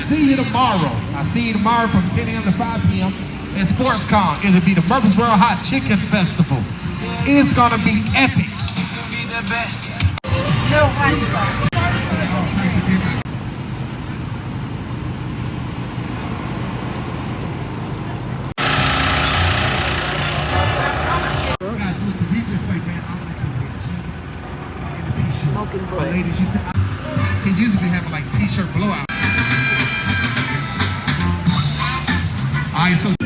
see you tomorrow. I see you tomorrow from 10 a.m. to 5 p.m. at SportsCon. It'll be the Murfreesboro Hot Chicken Festival. It's gonna be epic. It'll be the best. No hot sauce. Guys, look, if you just say, man, I'm gonna come get jeans and a t-shirt. Smoking boy. But ladies, you said, he usually be having like t-shirt blowout. All right, so